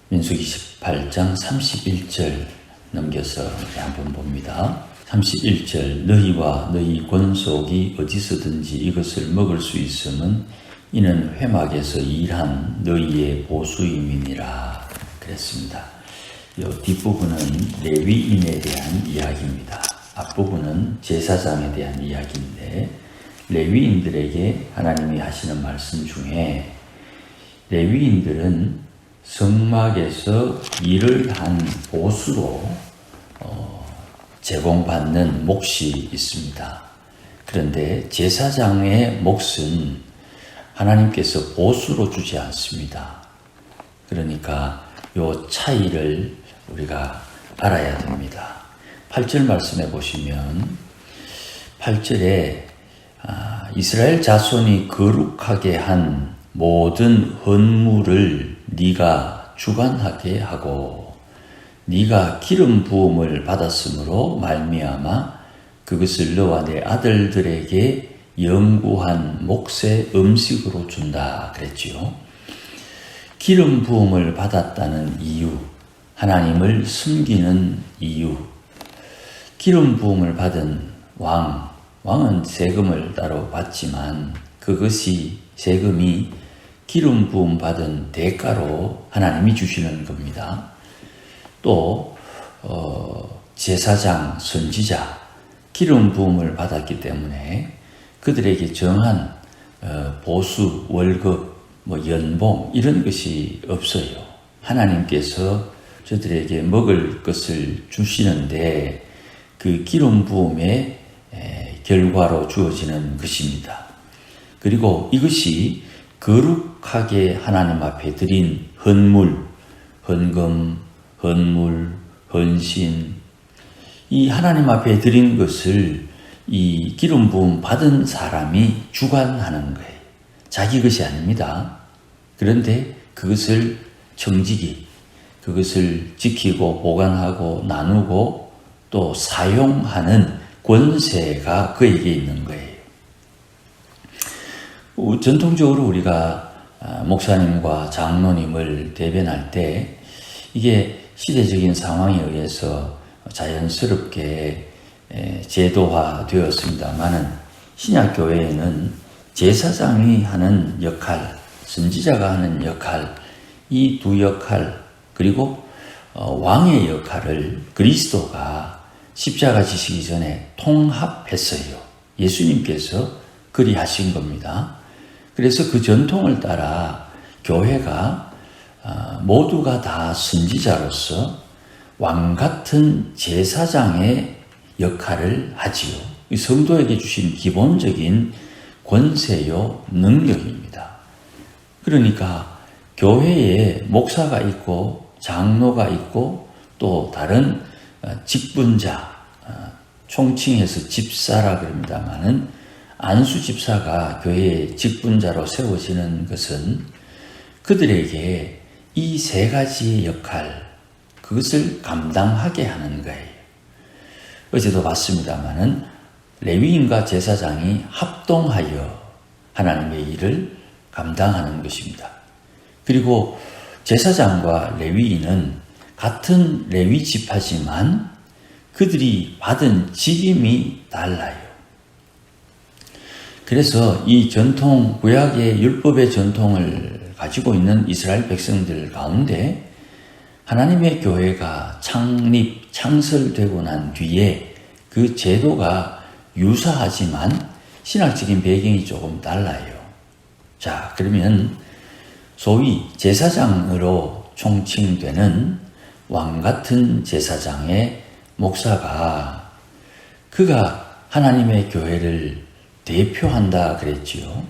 민수기 18장 31절 넘겨서 한번 봅니다. 31절 너희와 너희 권속이 어디서든지 이것을 먹을 수 있음은 이는 회막에서 일한 너희의 보수임이니라 그랬습니다. 이 뒷부분은 레위인에 대한 이야기입니다. 앞부분은 제사장에 대한 이야기인데 레위인들에게 하나님이 하시는 말씀 중에 레위인들은 성막에서 일을 한 보수로 제공받는 몫이 있습니다. 그런데 제사장의 몫은 하나님께서 보수로 주지 않습니다. 그러니까 이 차이를 우리가 알아야 됩니다. 8절 말씀해 보시면 8절에 이스라엘 자손이 거룩하게 한 모든 헌물을 네가 주관하게 하고 네가 기름 부음을 받았으므로 말미암아 그것을 너와 내 아들들에게 영구한 몫의 음식으로 준다 그랬지요. 기름 부음을 받았다는 이유, 하나님을 숨기는 이유, 기름 부음을 받은 왕은 세금을 따로 받지만 그것이 세금이 기름 부음 받은 대가로 하나님이 주시는 겁니다. 또 제사장, 선지자 기름 부음을 받았기 때문에 그들에게 정한 보수, 월급, 연봉 이런 것이 없어요. 하나님께서 저들에게 먹을 것을 주시는데 그 기름 부음의 결과로 주어지는 것입니다. 그리고 이것이 거룩하게 하나님 앞에 드린 헌물, 헌금, 헌물, 헌신 이 하나님 앞에 드린 것을 이 기름 부음 받은 사람이 주관하는 거예요. 자기 것이 아닙니다. 그런데 그것을 청지기, 그것을 지키고 보관하고 나누고 또 사용하는 권세가 그에게 있는 거예요. 전통적으로 우리가 목사님과 장로님을 대변할 때 이게 시대적인 상황에 의해서 자연스럽게 제도화 되었습니다만은 신약교회에는 제사장이 하는 역할, 선지자가 하는 역할, 이 두 역할, 그리고 왕의 역할을 그리스도가 십자가 지시기 전에 통합했어요. 예수님께서 그리 하신 겁니다. 그래서 그 전통을 따라 교회가 모두가 다 선지자로서 왕 같은 제사장의 역할을 하지요. 성도에게 주신 기본적인 권세요, 능력입니다. 그러니까 교회에 목사가 있고 장로가 있고 또 다른 직분자, 총칭해서 집사라 그럽니다마는 안수 집사가 교회의 직분자로 세워지는 것은 그들에게 이 세 가지의 역할, 그것을 감당하게 하는 거예요. 어제도 봤습니다마는 레위인과 제사장이 합동하여 하나님의 일을 감당하는 것입니다. 그리고 제사장과 레위인은 같은 레위 지파지만 그들이 받은 직임이 달라요. 그래서 이 전통, 구약의 율법의 전통을 가지고 있는 이스라엘 백성들 가운데 하나님의 교회가 창설되고 난 뒤에 그 제도가 유사하지만 신학적인 배경이 조금 달라요. 자, 그러면 소위 제사장으로 총칭되는 왕 같은 제사장의 목사가 그가 하나님의 교회를 대표한다 그랬지요.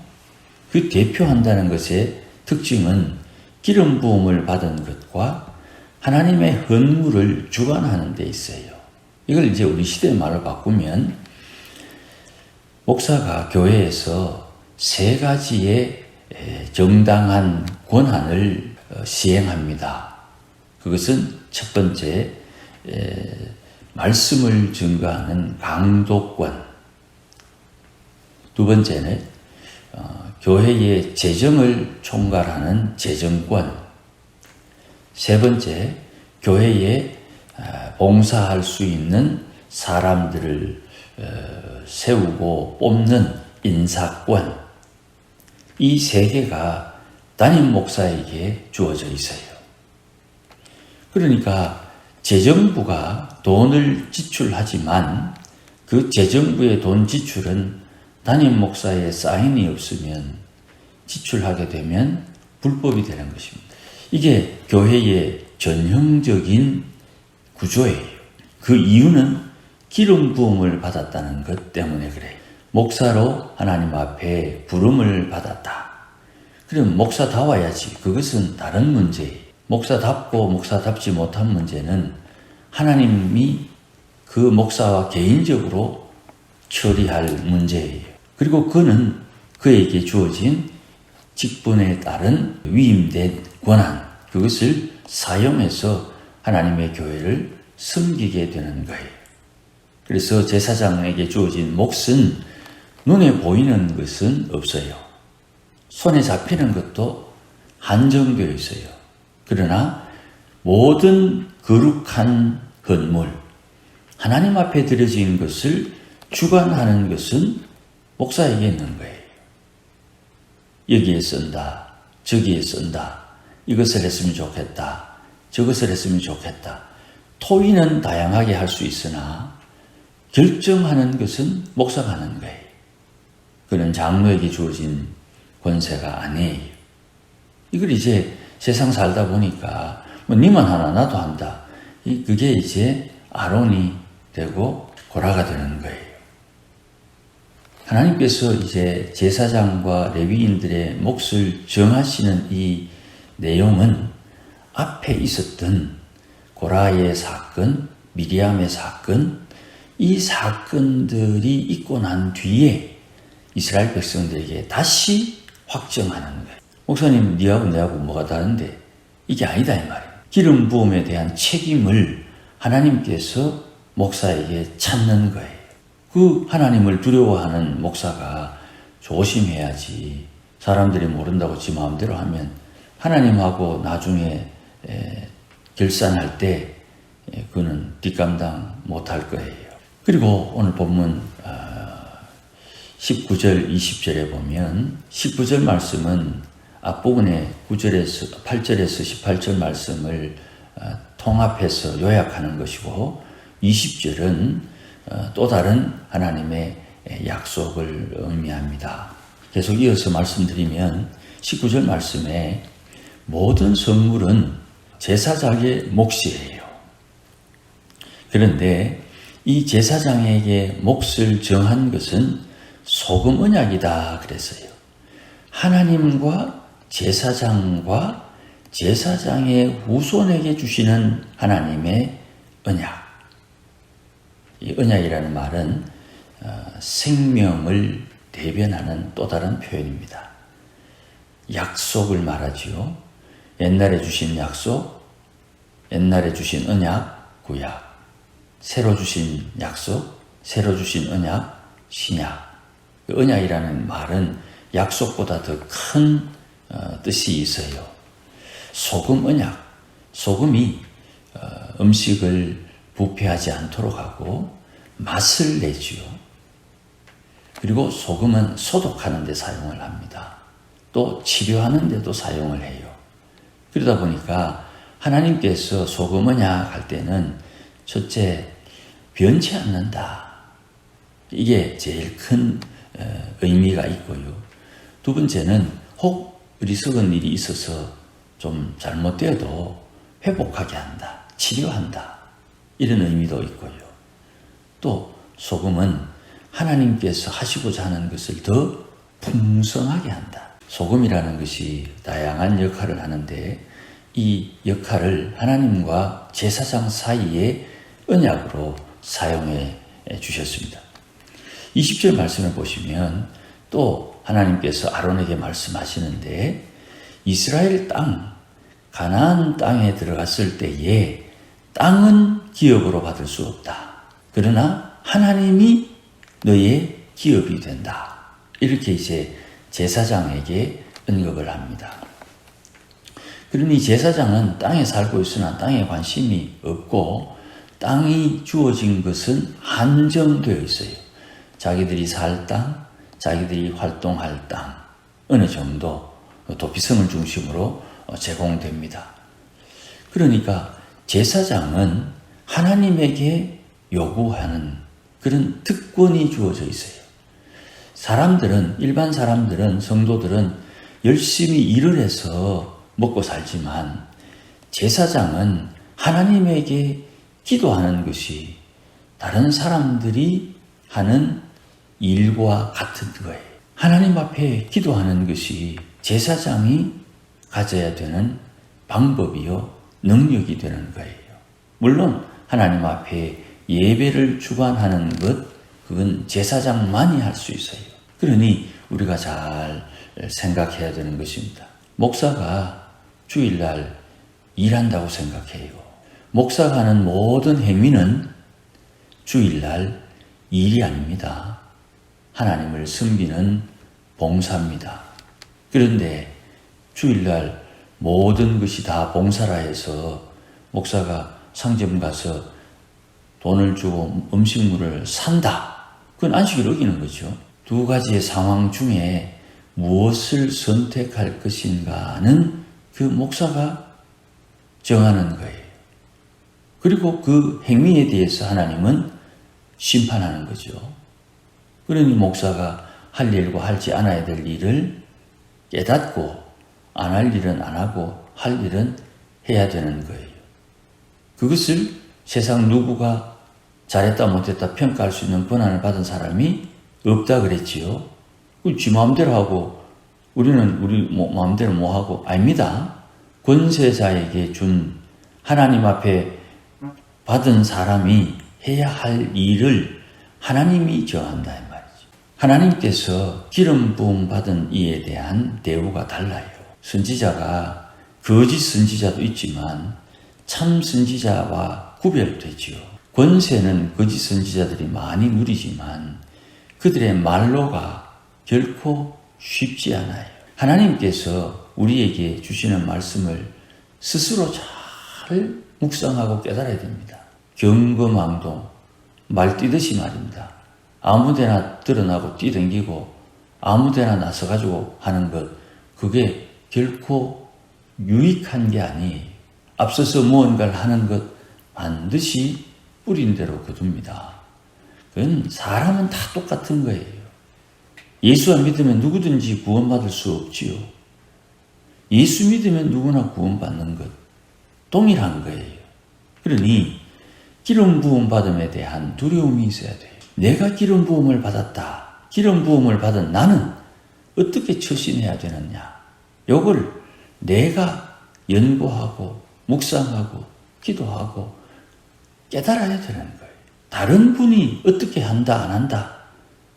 그 대표한다는 것의 특징은 기름 부음을 받은 것과 하나님의 헌물을 주관하는 데 있어요. 이걸 이제 우리 시대 말로 바꾸면 목사가 교회에서 세 가지의 정당한 권한을 시행합니다. 그것은 첫 번째 말씀을 증거하는 강도권, 두 번째는 교회의 재정을 총괄하는 재정권, 세 번째, 교회에 봉사할 수 있는 사람들을 세우고 뽑는 인사권, 이 세 개가 담임 목사에게 주어져 있어요. 그러니까 재정부가 돈을 지출하지만 그 재정부의 돈 지출은 담임 목사의 사인이 없으면 지출하게 되면 불법이 되는 것입니다. 이게 교회의 전형적인 구조예요. 그 이유는 기름 부음을 받았다는 것 때문에 그래요. 목사로 하나님 앞에 부름을 받았다. 그럼 목사다워야지. 그것은 다른 문제예요. 목사답고 목사답지 못한 문제는 하나님이 그 목사와 개인적으로 처리할 문제예요. 그리고 그는 그에게 주어진 직분에 따른 위임된 권한, 그것을 사용해서 하나님의 교회를 섬기게 되는 거예요. 그래서 제사장에게 주어진 몫은 눈에 보이는 것은 없어요. 손에 잡히는 것도 한정되어 있어요. 그러나 모든 거룩한 헌물, 하나님 앞에 드려진 것을 주관하는 것은 목사에게 있는 거예요. 여기에 쓴다, 저기에 쓴다, 이것을 했으면 좋겠다, 저것을 했으면 좋겠다. 토의는 다양하게 할 수 있으나 결정하는 것은 목사가 하는 거예요. 그는 장로에게 주어진 권세가 아니에요. 이걸 이제 세상 살다 보니까 니만 하나 나도 한다. 그게 이제 아론이 되고 고라가 되는 거예요. 하나님께서 이제 제사장과 레위인들의 몫을 정하시는 이 내용은 앞에 있었던 고라의 사건, 미리암의 사건, 이 사건들이 있고 난 뒤에 이스라엘 백성들에게 다시 확정하는 거예요. 목사님, 니하고 내하고 뭐가 다른데? 이게 아니다 이 말이에요. 기름 부음에 대한 책임을 하나님께서 목사에게 찾는 거예요. 그 하나님을 두려워하는 목사가 조심해야지. 사람들이 모른다고 지 마음대로 하면 하나님하고 나중에 결산할 때 그는 뒷감당 못할 거예요. 그리고 오늘 본문 19절 20절에 보면 19절 말씀은 앞부분에 9절에서 8절에서 18절 말씀을 통합해서 요약하는 것이고 20절은 또 다른 하나님의 약속을 의미합니다. 계속 이어서 말씀드리면 19절 말씀에 모든 성물은 제사장의 몫이에요. 그런데 이 제사장에게 몫을 정한 것은 소금 언약이다 그랬어요. 하나님과 제사장과 제사장의 후손에게 주시는 하나님의 언약. 이 언약이라는 말은 생명을 대변하는 또 다른 표현입니다. 약속을 말하지요. 옛날에 주신 약속, 옛날에 주신 언약, 구약. 새로 주신 약속, 새로 주신 언약, 신약. 그 언약이라는 말은 약속보다 더 큰 뜻이 있어요. 소금 언약. 소금이 음식을 부패하지 않도록 하고 맛을 내지요. 그리고 소금은 소독하는 데 사용을 합니다. 또 치료하는 데도 사용을 해요. 그러다 보니까 하나님께서 소금 언약 할 때는 첫째, 변치 않는다. 이게 제일 큰 의미가 있고요. 두 번째는 혹 어리석은 일이 있어서 좀 잘못되어도 회복하게 한다. 치료한다. 이런 의미도 있고요. 또 소금은 하나님께서 하시고자 하는 것을 더 풍성하게 한다. 소금이라는 것이 다양한 역할을 하는데 이 역할을 하나님과 제사장 사이에 언약으로 사용해 주셨습니다. 20절 말씀을 보시면 또 하나님께서 아론에게 말씀하시는데 이스라엘 땅, 가나안 땅에 들어갔을 때에 땅은 기업으로 받을 수 없다. 그러나 하나님이 너의 기업이 된다. 이렇게 이제 제사장에게 언급을 합니다. 그러니 제사장은 땅에 살고 있으나 땅에 관심이 없고 땅이 주어진 것은 한정되어 있어요. 자기들이 살 땅, 자기들이 활동할 땅 어느 정도 도피성을 중심으로 제공됩니다. 그러니까 제사장은 하나님에게 요구하는 그런 특권이 주어져 있어요. 사람들은, 일반 사람들은, 성도들은 열심히 일을 해서 먹고 살지만 제사장은 하나님에게 기도하는 것이 다른 사람들이 하는 일과 같은 거예요. 하나님 앞에 기도하는 것이 제사장이 가져야 되는 방법이요, 능력이 되는 거예요. 물론 하나님 앞에 예배를 주관하는 것, 그건 제사장만이 할 수 있어요. 그러니 우리가 잘 생각해야 되는 것입니다. 목사가 주일날 일한다고 생각해요. 목사가 하는 모든 행위는 주일날 일이 아닙니다. 하나님을 섬기는 봉사입니다. 그런데 주일날 모든 것이 다 봉사라 해서 목사가 상점 가서 돈을 주고 음식물을 산다. 그건 안식일 어기는 거죠. 두 가지의 상황 중에 무엇을 선택할 것인가는 그 목사가 정하는 거예요. 그리고 그 행위에 대해서 하나님은 심판하는 거죠. 그러니 목사가 할 일과 하지 않아야 될 일을 깨닫고 안 할 일은 안 하고 할 일은 해야 되는 거예요. 그것을 세상 누구가 잘했다 못했다 평가할 수 있는 권한을 받은 사람이 없다 그랬지요. 지 마음대로 하고 우리는 우리 마음대로 뭐 하고 아닙니다. 권세자에게 준 하나님 앞에 받은 사람이 해야 할 일을 하나님이 정한다 이 말이죠. 하나님께서 기름 부음 받은 이에 대한 대우가 달라요. 선지자가 거짓 선지자도 있지만 참 선지자와 구별되지요. 권세는 거짓 선지자들이 많이 누리지만 그들의 말로가 결코 쉽지 않아요. 하나님께서 우리에게 주시는 말씀을 스스로 잘 묵상하고 깨달아야 됩니다. 경거망동, 말 뛰듯이 말입니다. 아무데나 드러나고 뛰댕기고 아무데나 나서가지고 하는 것, 그게 결코 유익한 게 아니에요. 앞서서 무언가를 하는 것 반드시 뿌린 대로 거둡니다. 그건 사람은 다 똑같은 거예요. 예수 안 믿으면 누구든지 구원받을 수 없지요. 예수 믿으면 누구나 구원받는 것 동일한 거예요. 그러니 기름 부음 받음에 대한 두려움이 있어야 돼요. 내가 기름 부음을 받았다. 기름 부음을 받은 나는 어떻게 처신해야 되느냐. 이걸 내가 연구하고 묵상하고 기도하고 깨달아야 되는 거예요. 다른 분이 어떻게 한다 안 한다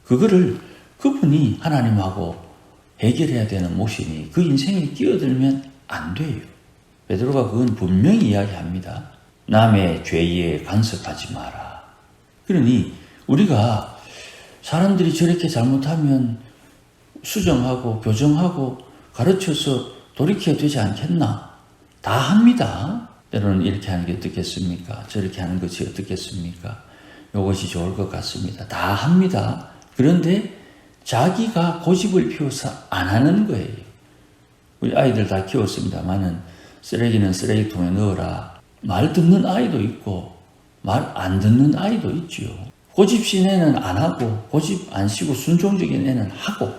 그거를 그분이 하나님하고 해결해야 되는 몫이니 그 인생에 끼어들면 안 돼요. 베드로가 그건 분명히 이야기합니다. 남의 죄에 간섭하지 마라. 그러니 우리가 사람들이 저렇게 잘못하면 수정하고 교정하고 가르쳐서 돌이켜야 되지 않겠나? 다 합니다. 때로는 이렇게 하는 게 어떻겠습니까? 저렇게 하는 것이 어떻겠습니까? 이것이 좋을 것 같습니다. 다 합니다. 그런데 자기가 고집을 피워서 안 하는 거예요. 우리 아이들 다 키웠습니다만은 쓰레기는 쓰레기통에 넣어라. 말 듣는 아이도 있고 말 안 듣는 아이도 있지요. 고집신 애는 안 하고 고집 안 쉬고 순종적인 애는 하고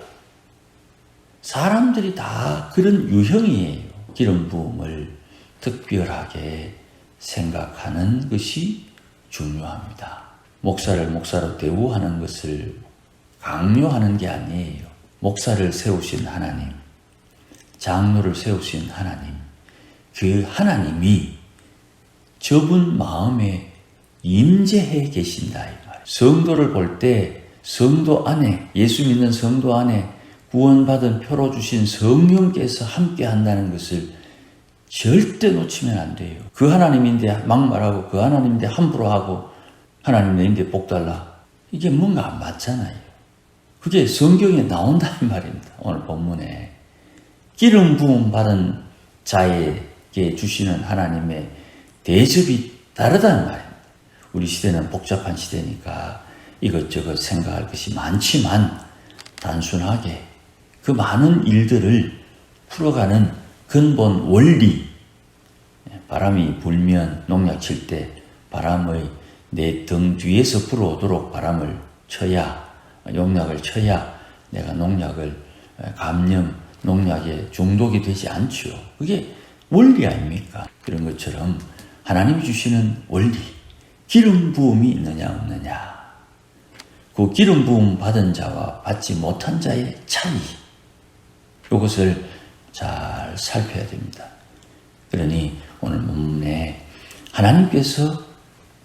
사람들이 다 그런 유형이에요. 기름 부음을 특별하게 생각하는 것이 중요합니다. 목사를 목사로 대우하는 것을 강요하는 게 아니에요. 목사를 세우신 하나님, 장로를 세우신 하나님, 그 하나님이 저분 마음에 임재해 계신다 이 말. 성도를 볼 때 성도 안에, 예수 믿는 성도 안에 구원받은 표로 주신 성령께서 함께 한다는 것을 절대 놓치면 안 돼요. 그 하나님인데 막말하고 그 하나님인데 함부로 하고 하나님 내인데 복 달라. 이게 뭔가 안 맞잖아요. 그게 성경에 나온다는 말입니다. 오늘 본문에. 기름 부음 받은 자에게 주시는 하나님의 대접이 다르다는 말입니다. 우리 시대는 복잡한 시대니까 이것저것 생각할 것이 많지만 단순하게 그 많은 일들을 풀어가는 근본 원리, 바람이 불면 농약 칠 때 바람의 내 등 뒤에서 불어오도록 바람을 쳐야, 용약을 쳐야 내가 농약에 중독이 되지 않죠. 그게 원리 아닙니까? 그런 것처럼 하나님이 주시는 원리, 기름 부음이 있느냐 없느냐, 그 기름 부음 받은 자와 받지 못한 자의 차이, 이것을 잘 살펴야 됩니다. 그러니 오늘 본문에 하나님께서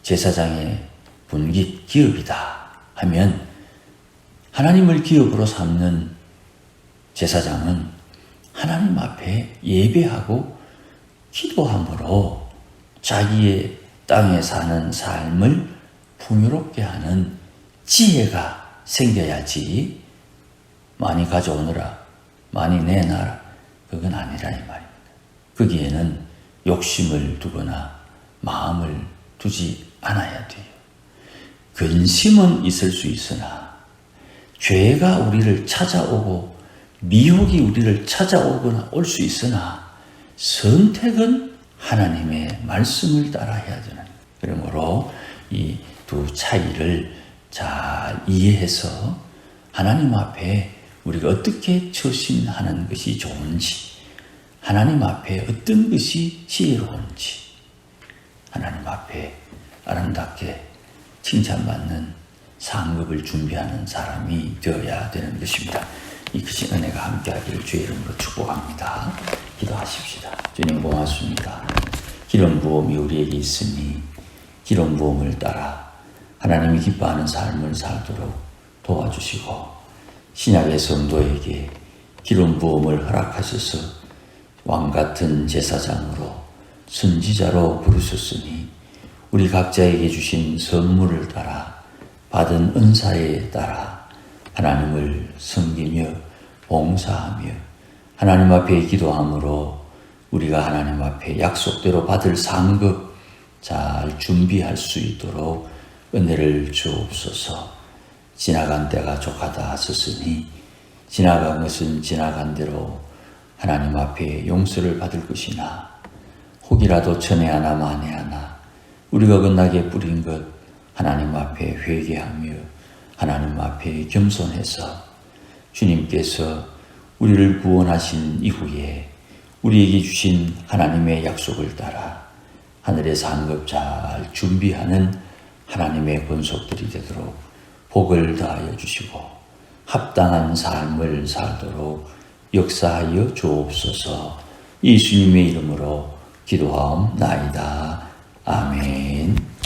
제사장의 분깃 기업이다 하면 하나님을 기업으로 삼는 제사장은 하나님 앞에 예배하고 기도함으로 자기의 땅에 사는 삶을 풍요롭게 하는 지혜가 생겨야지 많이 가져오느라 많이 내놔라 그건 아니라 이 말입니다. 거기에는 욕심을 두거나 마음을 두지 않아야 돼요. 근심은 있을 수 있으나 죄가 우리를 찾아오고 미혹이 우리를 찾아오거나 올 수 있으나 선택은 하나님의 말씀을 따라해야 되는, 그러므로 이 두 차이를 잘 이해해서 하나님 앞에 우리가 어떻게 처신하는 것이 좋은지, 하나님 앞에 어떤 것이 지혜로운지, 하나님 앞에 아름답게 칭찬받는 상급을 준비하는 사람이 되어야 되는 것입니다. 이것이 은혜가 함께하기를 주의 이름으로 축복합니다. 기도하십시다. 주님 고맙습니다. 기름 부음이 우리에게 있으니 기름 부음을 따라 하나님이 기뻐하는 삶을 살도록 도와주시고, 신약의 성도에게 기름 부음을 허락하셔서 왕같은 제사장으로 선지자로 부르셨으니 우리 각자에게 주신 선물을 따라 받은 은사에 따라 하나님을 섬기며 봉사하며 하나님 앞에 기도함으로 우리가 하나님 앞에 약속대로 받을 상급 잘 준비할 수 있도록 은혜를 주옵소서. 지나간 때가 족하다 하셨으니 지나간 것은 지나간 대로 하나님 앞에 용서를 받을 것이나 혹이라도 천에 하나 만에 하나 우리가 어긋나게 뿌린 것 하나님 앞에 회개하며 하나님 앞에 겸손해서 주님께서 우리를 구원하신 이후에 우리에게 주신 하나님의 약속을 따라 하늘의 상급 잘 준비하는 하나님의 권속들이 되도록 복을 다하여 주시고 합당한 삶을 살도록 역사하여 주옵소서. 예수님의 이름으로 기도하옵나이다. 아멘.